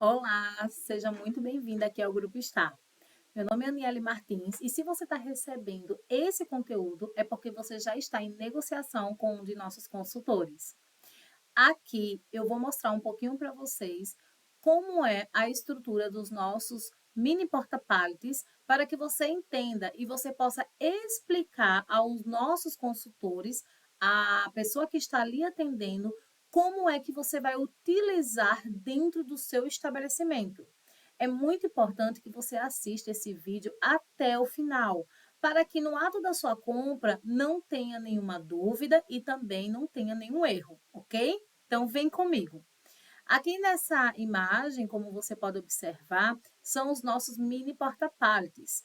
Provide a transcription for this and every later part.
Olá, seja muito bem-vinda aqui ao Grupo Estar. Meu nome é Aniele Martins e se você está recebendo esse conteúdo é porque você já está em negociação com um de nossos consultores. Aqui eu vou mostrar um pouquinho para vocês como é a estrutura dos nossos mini porta-paletes para que você entenda e você possa explicar aos nossos consultores, a pessoa que está ali atendendo, como é que você vai utilizar dentro do seu estabelecimento. É muito importante que você assista esse vídeo até o final, para que no ato da sua compra não tenha nenhuma dúvida e também não tenha nenhum erro, ok? Então, vem comigo. Aqui nessa imagem, como você pode observar, são os nossos mini porta-paletes.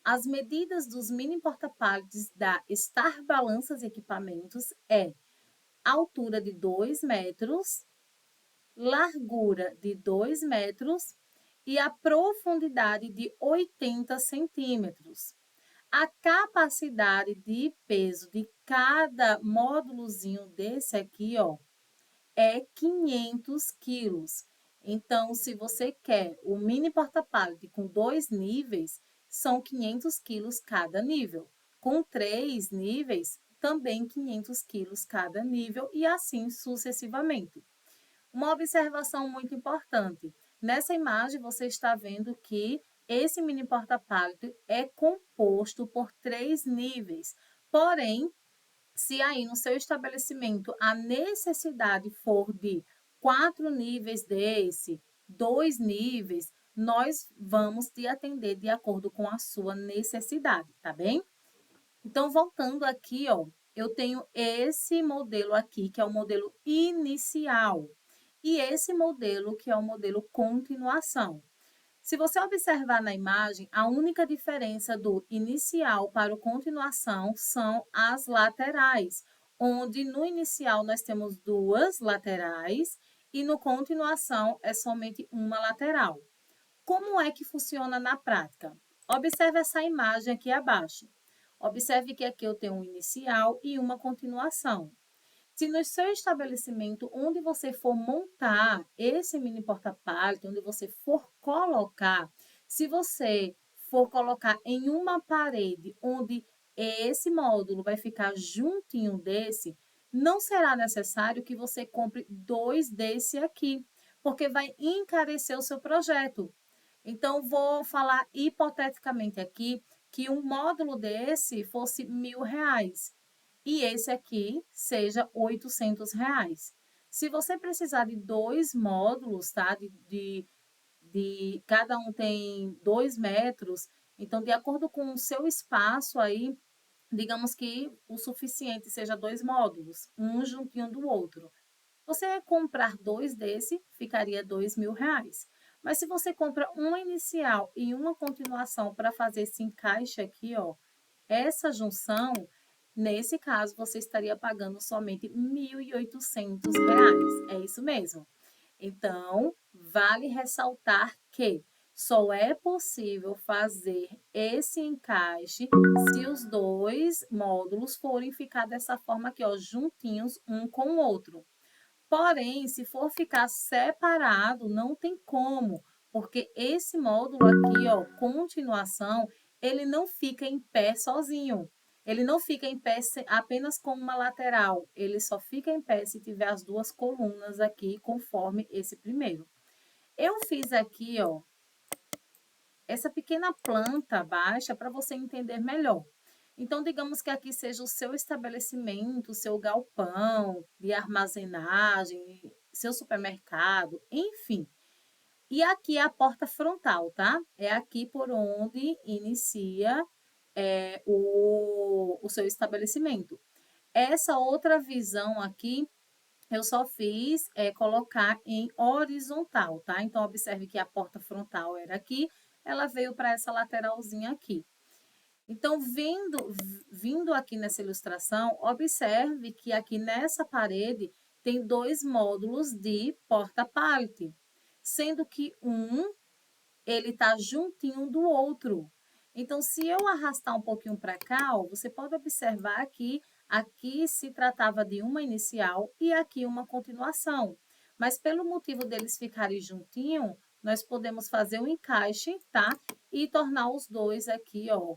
As medidas dos mini porta-paletes da Star Balanças e Equipamentos é altura de 2 metros, largura de 2 metros e a profundidade de 80 centímetros. A capacidade de peso de cada módulozinho desse aqui, ó, é 500 quilos. Então, se você quer o mini porta-pallet com 2 níveis, são 500 quilos cada nível. Com 3 níveis, também 500 quilos cada nível e assim sucessivamente. Uma observação muito importante. Nessa imagem, você está vendo que esse mini porta-pallet é composto por 3 níveis. Porém, se aí no seu estabelecimento a necessidade for de 4 níveis desse, 2 níveis, nós vamos te atender de acordo com a sua necessidade, tá bem? Então, voltando aqui, ó, eu tenho esse modelo aqui, que é o modelo inicial, e esse modelo, que é o modelo continuação. Se você observar na imagem, a única diferença do inicial para o continuação são as laterais, onde no inicial nós temos 2 laterais e no continuação é somente uma lateral. Como é que funciona na prática? Observe essa imagem aqui abaixo. Observe que aqui eu tenho um inicial e uma continuação. Se no seu estabelecimento, onde você for montar esse mini porta-pallet, onde você for colocar, se você for colocar em uma parede onde esse módulo vai ficar juntinho desse, não será necessário que você compre 2 desse aqui, porque vai encarecer o seu projeto. Então, vou falar hipoteticamente aqui que um módulo desse fosse R$ 1.000 e esse aqui seja R$ 800. Se você precisar de 2 módulos, tá? Cada um tem 2 metros, então, de acordo com o seu espaço aí, digamos que o suficiente seja 2 módulos, um juntinho do outro. Você comprar 2 desse, ficaria R$ 2.000. Mas se você compra uma inicial e uma continuação para fazer esse encaixe aqui, ó, essa junção, nesse caso, você estaria pagando somente R$ 1.800. É isso mesmo. Então, vale ressaltar que só é possível fazer esse encaixe se os dois módulos forem ficar dessa forma aqui, ó, juntinhos um com o outro. Porém, se for ficar separado, não tem como, porque esse módulo aqui, ó, continuação, ele não fica em pé sozinho. Ele não fica em pé apenas com uma lateral, ele só fica em pé se tiver as duas colunas aqui, conforme esse primeiro. Eu fiz aqui, ó, essa pequena planta baixa para você entender melhor. Então, digamos que aqui seja o seu estabelecimento, o seu galpão de armazenagem, seu supermercado, enfim. E aqui é a porta frontal, tá? É aqui por onde inicia o seu estabelecimento. Essa outra visão aqui, eu só fiz colocar em horizontal, tá? Então, observe que a porta frontal era aqui, ela veio para essa lateralzinha aqui. Então, vindo aqui nessa ilustração, observe que aqui nessa parede tem 2 módulos de porta-pallet, sendo que ele está juntinho do outro. Então, se eu arrastar um pouquinho para cá, ó, você pode observar que aqui se tratava de uma inicial e aqui uma continuação. Mas pelo motivo deles ficarem juntinho, nós podemos fazer um encaixe, tá? E tornar os dois aqui, ó,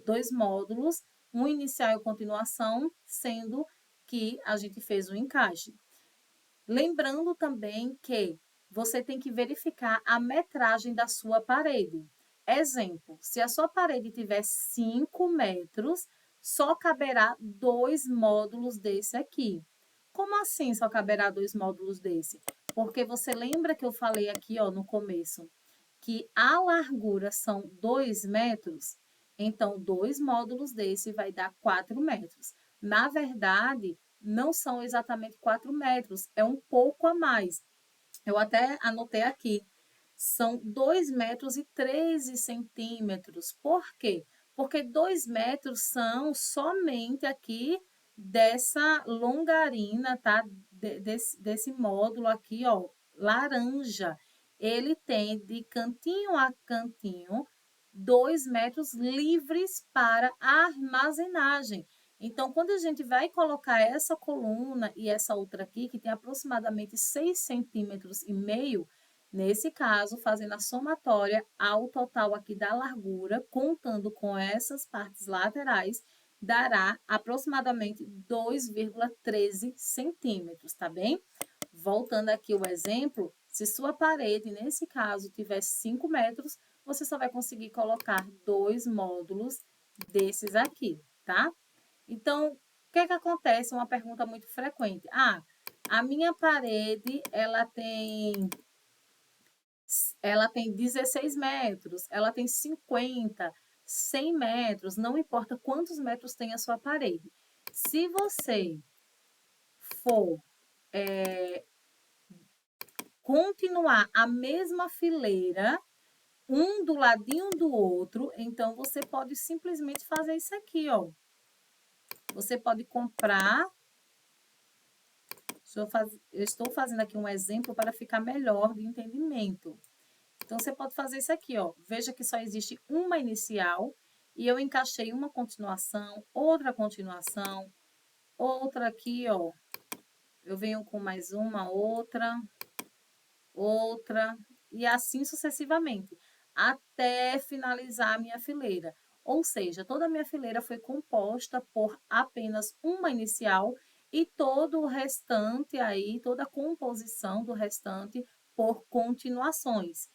dois módulos, um inicial e continuação, sendo que a gente fez o encaixe. Lembrando também que você tem que verificar a metragem da sua parede. Exemplo, se a sua parede tiver 5 metros, só caberá 2 módulos desse aqui. Como assim só caberá 2 módulos desse? Porque você lembra que eu falei aqui, ó, no começo, que a largura são 2 metros? Então, 2 módulos desse vai dar 4 metros. Na verdade, não são exatamente 4 metros, é um pouco a mais. Eu até anotei aqui. São 2 metros e 13 centímetros. Por quê? Porque 2 metros são somente aqui dessa longarina, tá? Desse módulo aqui, ó, laranja. Ele tem de cantinho a cantinho 2 metros livres para armazenagem. Então, quando a gente vai colocar essa coluna e essa outra aqui, que tem aproximadamente 6,5 centímetros, nesse caso, fazendo a somatória ao total aqui da largura, contando com essas partes laterais, dará aproximadamente 2,13 centímetros, tá bem? Voltando aqui o exemplo, se sua parede, nesse caso, tiver 5 metros, você só vai conseguir colocar 2 módulos desses aqui, tá? Então, o que que acontece? Uma pergunta muito frequente. Ah, a minha parede, ela tem 16 metros, ela tem 50, 100 metros, não importa quantos metros tem a sua parede. Se você for continuar a mesma fileira, um do ladinho do outro, então você pode simplesmente fazer isso aqui, ó. Você pode comprar. Eu estou fazendo aqui um exemplo para ficar melhor de entendimento. Então, você pode fazer isso aqui, ó. Veja que só existe uma inicial e eu encaixei uma continuação, outra aqui, ó. Eu venho com mais uma, outra, e assim sucessivamente, até finalizar a minha fileira. Ou seja, toda a minha fileira foi composta por apenas uma inicial e todo o restante aí, toda a composição do restante por continuações.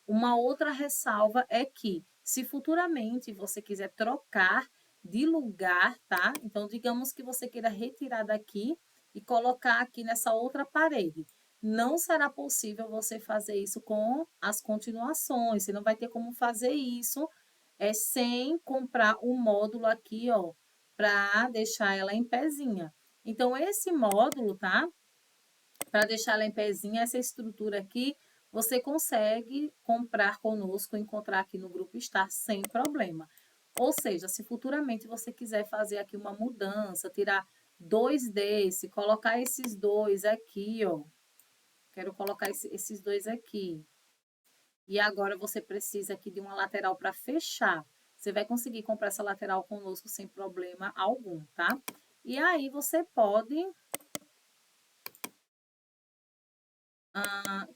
Uma outra ressalva é que, se futuramente você quiser trocar de lugar, tá? Então, digamos que você queira retirar daqui e colocar aqui nessa outra parede. Não será possível você fazer isso com as continuações. Você não vai ter como fazer isso sem comprar o módulo aqui, ó, para deixar ela em pezinha. Então, esse módulo, tá? Para deixar ela em pezinha, essa estrutura aqui, você consegue comprar conosco, encontrar aqui no Grupo Estar sem problema. Ou seja, se futuramente você quiser fazer aqui uma mudança, tirar 2 desse, colocar esses 2 aqui, ó. Quero colocar esses 2 aqui. E agora você precisa aqui de uma lateral para fechar. Você vai conseguir comprar essa lateral conosco sem problema algum, tá? E aí você pode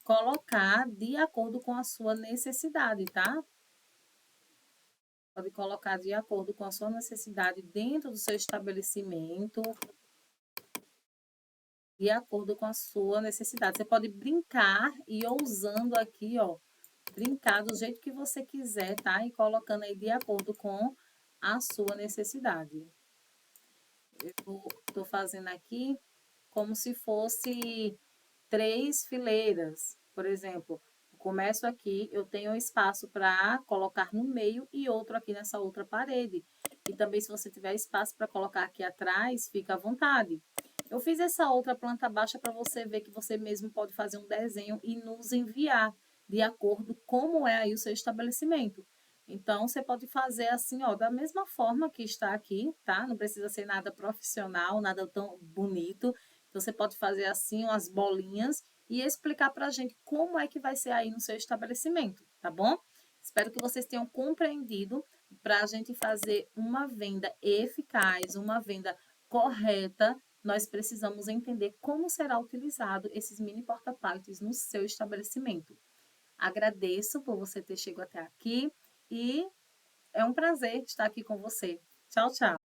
colocar de acordo com a sua necessidade, tá? Pode colocar de acordo com a sua necessidade dentro do seu estabelecimento, de acordo com a sua necessidade. Você pode brincar e ir usando aqui, ó, brincar do jeito que você quiser, tá? E colocando aí de acordo com a sua necessidade. Eu tô fazendo aqui como se fosse 3 fileiras, por exemplo. Começo aqui, eu tenho espaço para colocar no meio e outro aqui nessa outra parede. E também, se você tiver espaço para colocar aqui atrás, fica à vontade. Eu fiz essa outra planta baixa para você ver que você mesmo pode fazer um desenho e nos enviar de acordo como é aí o seu estabelecimento. Então, você pode fazer assim, ó, da mesma forma que está aqui, tá? Não precisa ser nada profissional, nada tão bonito. Então, você pode fazer assim, umas bolinhas e explicar para a gente como é que vai ser aí no seu estabelecimento, tá bom? Espero que vocês tenham compreendido para a gente fazer uma venda eficaz, uma venda correta. Nós precisamos entender como será utilizado esses mini porta-paletes no seu estabelecimento. Agradeço por você ter chegado até aqui e é um prazer estar aqui com você. Tchau, tchau.